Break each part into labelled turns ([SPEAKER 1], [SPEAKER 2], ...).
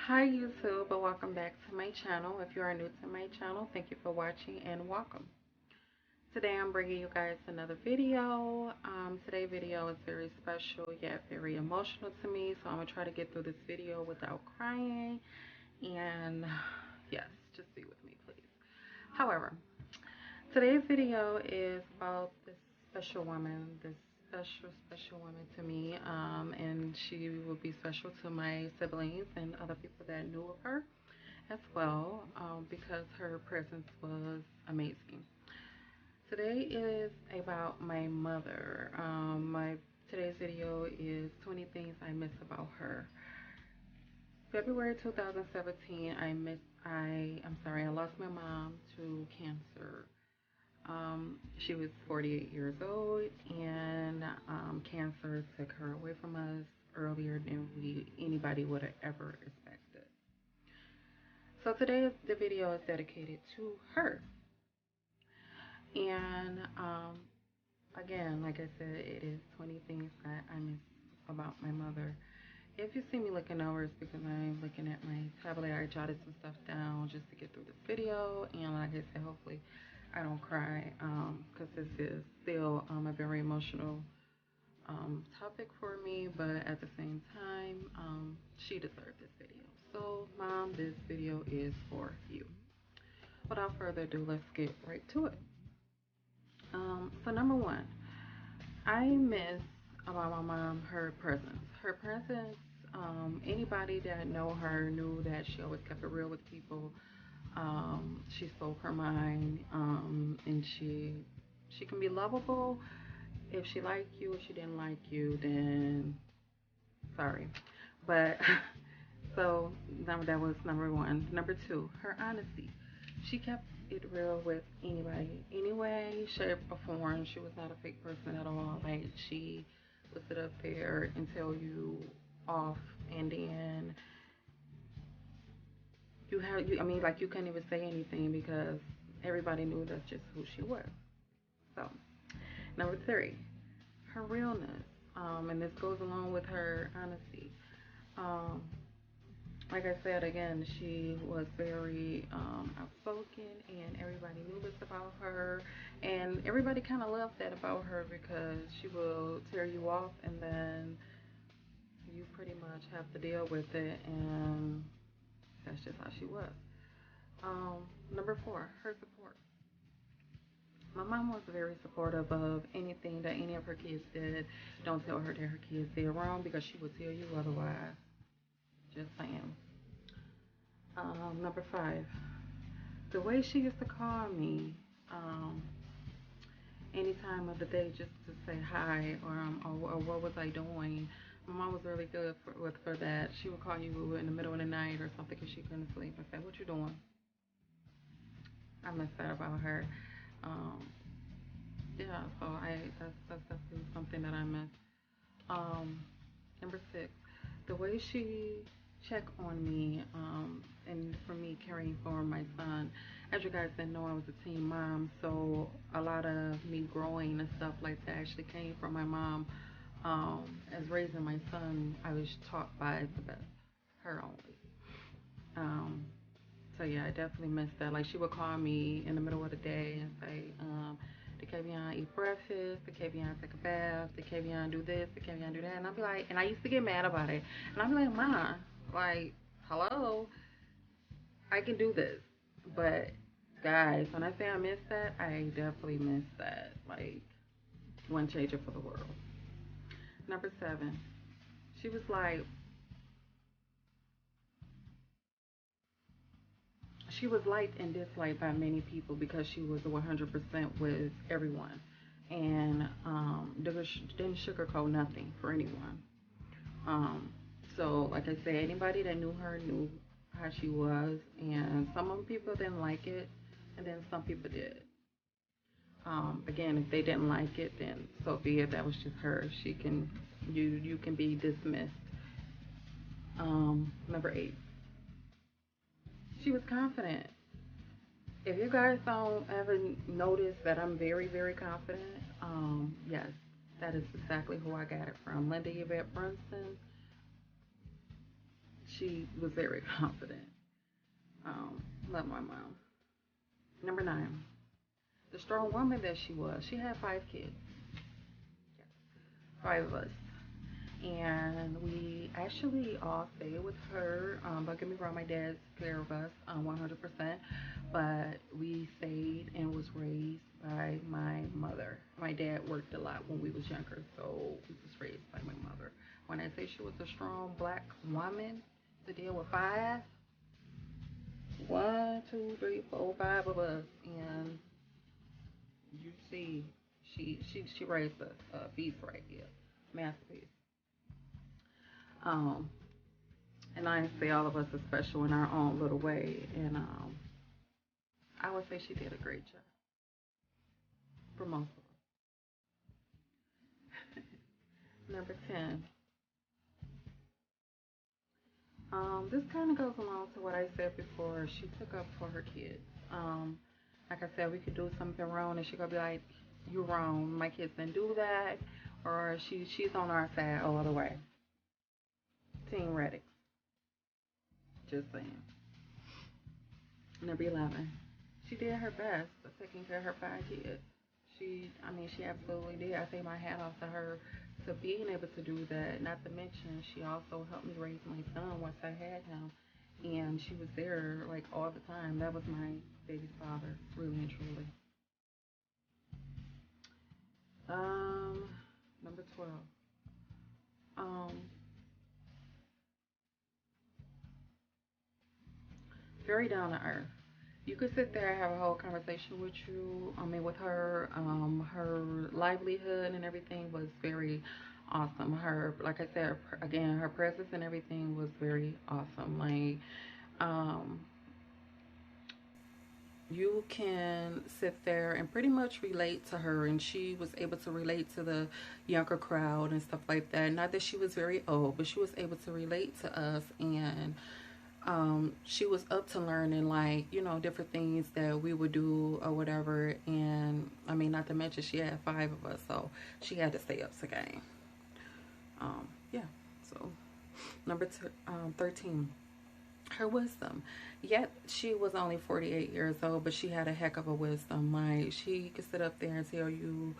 [SPEAKER 1] Hi YouTube, and welcome back to my channel. If you are new to my channel, thank you for watching and welcome. Today I'm bringing you guys another video. Today's video is very special yet very emotional to me, so I'm going to try to get through this video without crying. And yes, just be with me please. However, today's video is about this special woman, this special woman to me, and she will be special to my siblings and other people that knew of her as well, because her presence was amazing. Today is about my mother. Today's video is 20 things I miss about her. February 2017, I lost my mom to cancer. She was 48 years old, and cancer took her away from us earlier than anybody would have ever expected. So today the video is dedicated to her. And again, like I said, it is 20 things that I miss about my mother. If you see me looking over, it's because I'm looking at my tablet. I jotted some stuff down just to get through this video. And like I said, hopefully I don't cry, because this is still a very emotional topic for me. But at the same time, she deserved this video. So, Mom, this video is for you. Without further ado, let's get right to it. So number one, I miss about my mom her presence. Her presence. Anybody that know her knew that she always kept it real with people. She spoke her mind, and she can be lovable. If she liked you, if she didn't like you, then sorry. But so that was number one. Number two, her honesty. She kept it real with anybody, any way, shape, or form. She was not a fake person at all. Like, she would sit up there and tell you off, and then like, you couldn't even say anything because everybody knew that's just who she was. So, number three, her realness. And this goes along with her honesty. Um, like I said, again, she was very outspoken, and everybody knew this about her. And everybody kind of loved that about her because she will tear you off, and then you pretty much have to deal with it, and that's just how she was. Number four, her support. My mom was very supportive of anything that any of her kids did. Don't tell her that her kids did wrong because she would tell you otherwise. Just saying. Number five, the way she used to call me, um, any time of the day, just to say hi, or what was I doing. My mom was really good for that. She would call you in the middle of the night or something because she couldn't sleep and say, "What you doing?" I miss that about her. Um, yeah, so that's definitely something that I miss. Um, Number six, the way she checked on me, and for me caring for my son. As you guys didn't know, I was a teen mom, so a lot of me growing and stuff like that actually came from my mom. As raising my son, I was taught by the best, her only. Um, so yeah, I definitely miss that. Like, she would call me in the middle of the day and say, "Did Kavion eat breakfast? Did Kavion take a bath? Did Kavion do this? Did Kavion do that?" And I'd be like, and I used to get mad about it. And I'd be like, "Ma, like, hello, I can do this." But guys, when I say I miss that, I definitely miss that. Like, one changer for the world. Number seven, she was like, she was liked and disliked by many people because she was 100% with everyone, and didn't sugarcoat nothing for anyone. Um, so, like I said, anybody that knew her knew how she was, and some of the people didn't like it, and then some people did. Again, if they didn't like it, then so be it. That was just her. You can be dismissed. Number eight, she was confident. If you guys don't ever notice that I'm very, very confident, yes, that is exactly who I got it from. Linda Yvette Brunson. She was very confident. Love my mom. Number 9, the strong woman that she was. She had 5 kids, 5 of us. And we actually all stayed with her. Don't get me wrong, my dad took care of us 100%, but we stayed and was raised by my mother. My dad worked a lot when we was younger, so we was raised by my mother. When I say she was a strong black woman to deal with 5, 1, 2, 3, 4, 5 of us, and you see, she raised a beast right here, masterpiece. Um, and I say all of us are special in our own little way. And I would say she did a great job for most of us. Number 10. This kind of goes along to what I said before. She took up for her kids. Like I said, we could do something wrong, and she gonna be like, "You're wrong. My kids didn't do that," or she's on our side all the way. Team Reddick. Just saying. Number 11. She did her best of taking care of her 5 kids. She absolutely did. I take my hat off to her to being able to do that. Not to mention, she also helped me raise my son once I had him. And she was there like all the time. That was my baby's father, really and truly. Um, Number 12. Um, Very down to earth. You could sit there and have a whole conversation with you. With her, her livelihood and everything was very awesome. Her, like I said, again, her presence and everything was very awesome. Like, um, you can sit there and pretty much relate to her, and she was able to relate to the younger crowd and stuff like that. Not that she was very old, but she was able to relate to us, and she was up to learning, like, different things that we would do or whatever. And not to mention, she had 5 of us, so she had to stay up to game. Yeah. So number 13, her wisdom. Yet she was only 48 years old, but she had a heck of a wisdom. Like, she could sit up there and tell you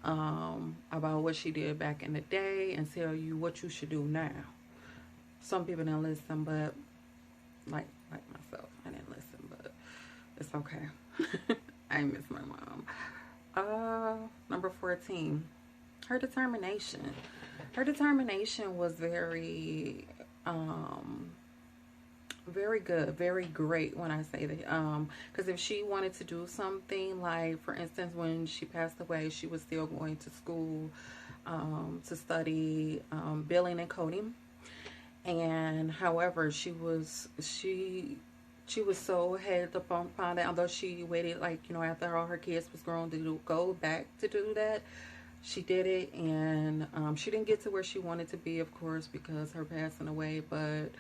[SPEAKER 1] about what she did back in the day and tell you what you should do now. Some people don't listen, but like myself, I didn't listen, but it's okay. I miss my mom. Number 14, her determination. Her determination was very good, very great when I say that. Because if she wanted to do something, like for instance, when she passed away, she was still going to school to study billing and coding. And however, she was so head up on that. Although she waited, like, after all her kids was grown to go back to do that, she did it. And she didn't get to where she wanted to be, of course, because her passing away. But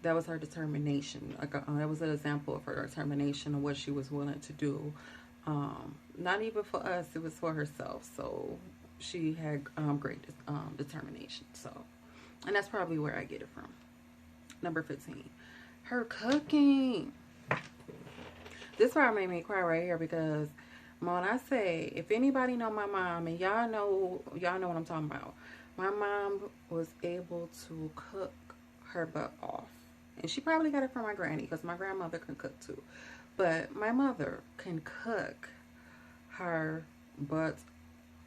[SPEAKER 1] that was her determination. Like, that was an example of her determination of what she was willing to do. Not even for us, it was for herself. So she had great determination. So, and that's probably where I get it from. Number 15, her cooking. This part made me cry right here, because when I say, if anybody know my mom, and y'all know what I'm talking about, my mom was able to cook her butt off. And she probably got it from my granny, because my grandmother can cook too. But my mother can cook her butt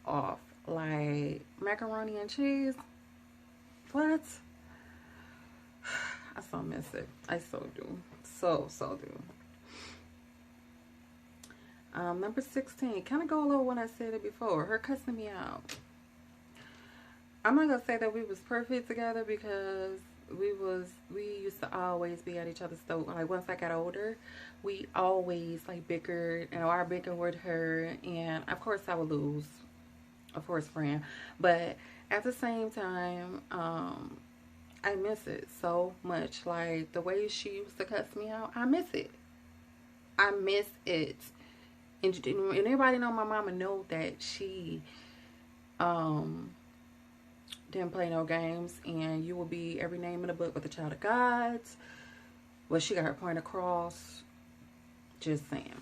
[SPEAKER 1] off. Like macaroni and cheese. What? I so miss it. I so do. So do. Number 16, kind of go along when I said it before. Her cussing me out. I'm not gonna say that we was perfect together, because we used to always be at each other's throat. Like, once I got older, we always like bickered, and I bickered with her, and of course I would lose, of course, Fran. But at the same time, I miss it so much. Like, the way she used to cuss me out, I miss it. I miss it. And anybody know my mama know that she didn't play no games, and you will be every name in the book with a child of God's. Well, she got her point across. Just saying.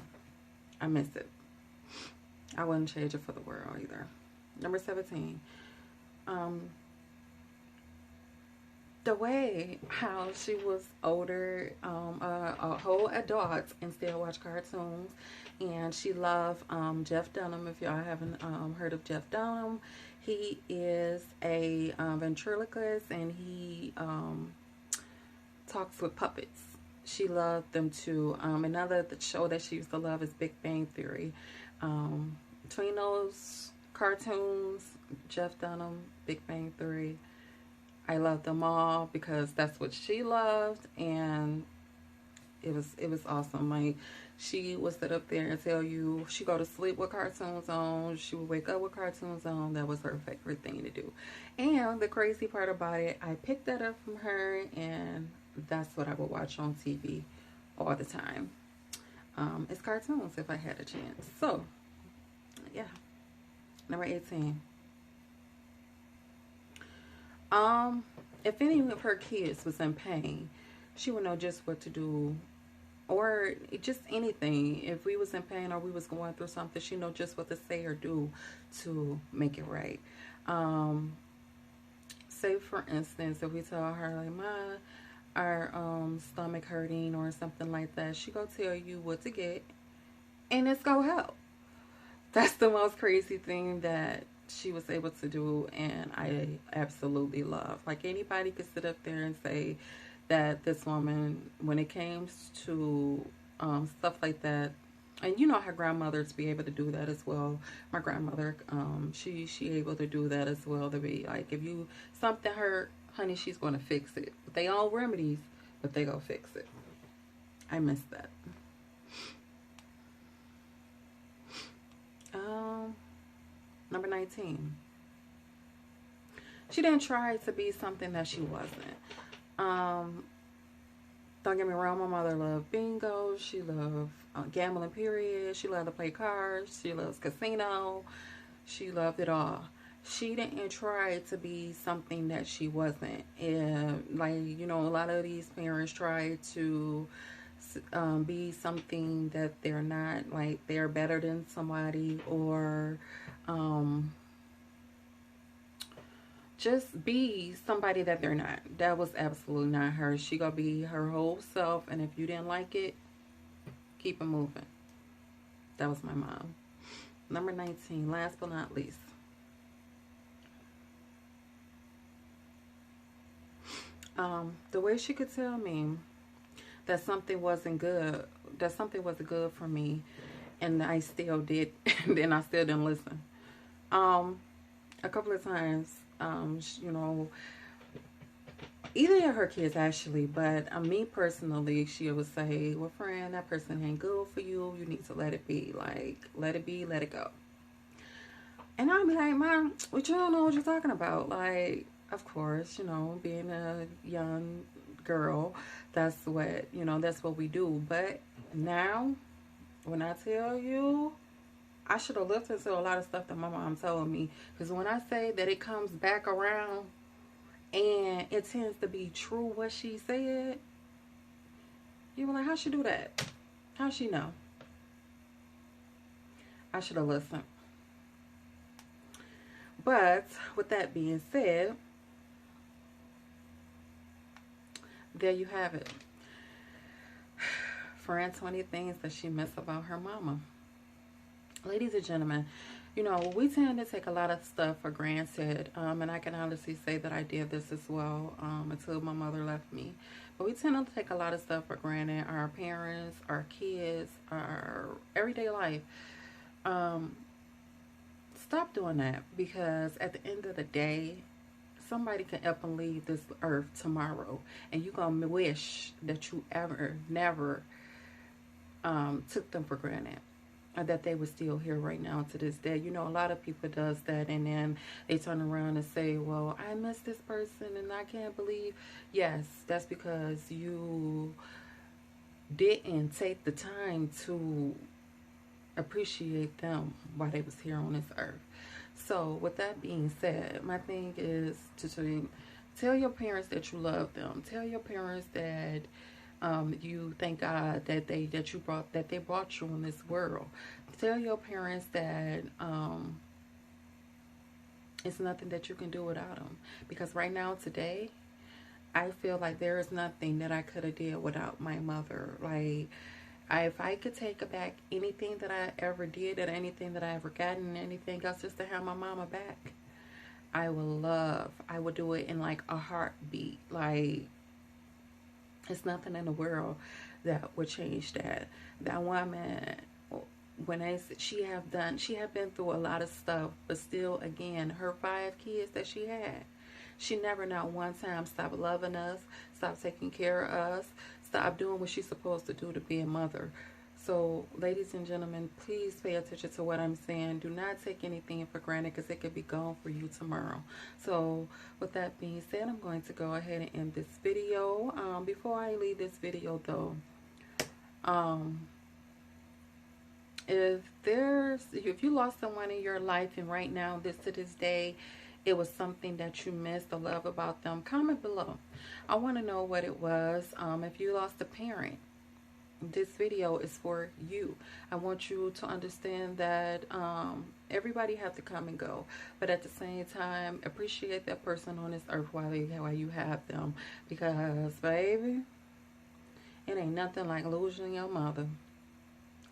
[SPEAKER 1] I miss it. I wouldn't change it for the world either. Number 17. The way how she was older, a whole adult, and still watch cartoons. And she loved Jeff Dunham. If y'all haven't heard of Jeff Dunham, he is a ventriloquist, and he talks with puppets. She loved them too. Another show that she used to love is Big Bang Theory. Between those cartoons, Jeff Dunham, Big Bang Theory, I love them all because that's what she loved, and it was awesome. Like, she would sit up there and tell you she go to sleep with cartoons on, she would wake up with cartoons on. That was her favorite thing to do. And the crazy part about it, I picked that up from her, and that's what I would watch on TV all the time. It's cartoons if I had a chance. So, yeah. Number 18. If any of her kids was in pain, she would know just what to do, or just anything. If we was in pain or we was going through something, she know just what to say or do to make it right. Say for instance, if we tell her like, "Ma, our stomach hurting" or something like that, she go tell you what to get, and it's gonna help. That's the most crazy thing that she was able to do, and I absolutely love. Like, anybody could sit up there and say that this woman, when it came to stuff like that, and you know her grandmothers be able to do that as well. My grandmother, she able to do that as well, to be like, if you something hurt, honey, she's going to fix it. They all remedies, but they go fix it. I miss that. Number 19. She didn't try to be something that she wasn't. Don't get me wrong, my mother loved bingo. She loved gambling, period. She loved to play cards. She loves casino. She loved it all. She didn't try to be something that she wasn't. And, like, you know, a lot of these parents try to be something that they're not. Like, they're better than somebody, or just be somebody that they're not. That was absolutely not her. She gonna be her whole self, and if you didn't like it, keep it moving. That was my mom. Number 19, last but not least. The way she could tell me that something wasn't good, for me, and I still did, and I still didn't listen. A couple of times, you know, either of her kids actually, but me personally, she would say, "Well, Fran, that person ain't good for you. You need to let it be. Like, let it be, let it go." And I'd be like, "Mom, you don't know what you're talking about." Like, of course, you know, being a young girl, that's what, you know, that's what we do. But now, when I tell you, I should have listened to a lot of stuff that my mom told me. Because when I say that it comes back around and it tends to be true what she said, you were like, how she do that? How she know? I should have listened. But with that being said, there you have it. Fran, 20 things that she missed about her mama. Ladies and gentlemen, you know, we tend to take a lot of stuff for granted, and I can honestly say that I did this as well until my mother left me. But we tend to take a lot of stuff for granted, our parents, our kids, our everyday life. Stop doing that, because at the end of the day, somebody can up and leave this earth tomorrow, and you're going to wish that you ever, never took them for granted, or that they were still here right now to this day. You know, a lot of people does that, and then they turn around and say, well, I miss this person and I can't believe. Yes, that's because you didn't take the time to appreciate them while they was here on this earth. So, with that being said, my thing is to tell your parents that you love them. Tell your parents that you thank God that they brought you in this world. Tell your parents that it's nothing that you can do without them. Because right now, today, I feel like there is nothing that I could have did without my mother. Like, if I could take back anything that I ever did, and anything that I ever gotten, anything else, just to have my mama back, I would do it in like a heartbeat. Like, it's nothing in the world that would change that. That woman, when she have been through a lot of stuff, but still, again, her 5 kids that she never not one time stopped loving us, stopped taking care of us, stopped doing what she's supposed to do to be a mother. So, ladies and gentlemen, please pay attention to what I'm saying. Do not take anything for granted, because it could be gone for you tomorrow. So, with that being said, I'm going to go ahead and end this video. Before I leave this video, though, if you lost someone in your life, and right now, to this day, it was something that you missed or love about them, comment below. I want to know what it was. If you lost a parent, this video is for you. I want you to understand that everybody has to come and go, but at the same time, appreciate that person on this earth while you have them, because baby, it ain't nothing like losing your mother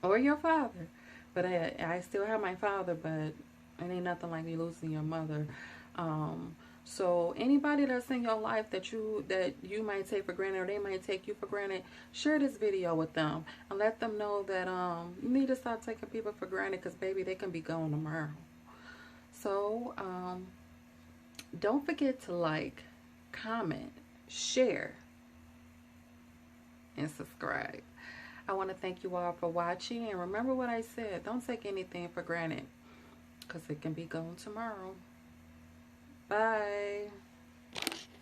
[SPEAKER 1] or your father. But I still have my father, but it ain't nothing like you losing your mother. So anybody that's in your life that you might take for granted, or they might take you for granted, share this video with them and let them know that you need to stop taking people for granted, because baby, they can be gone tomorrow. So don't forget to like, comment, share, and subscribe. I want to thank you all for watching, and remember what I said, don't take anything for granted, because it can be gone tomorrow. Bye.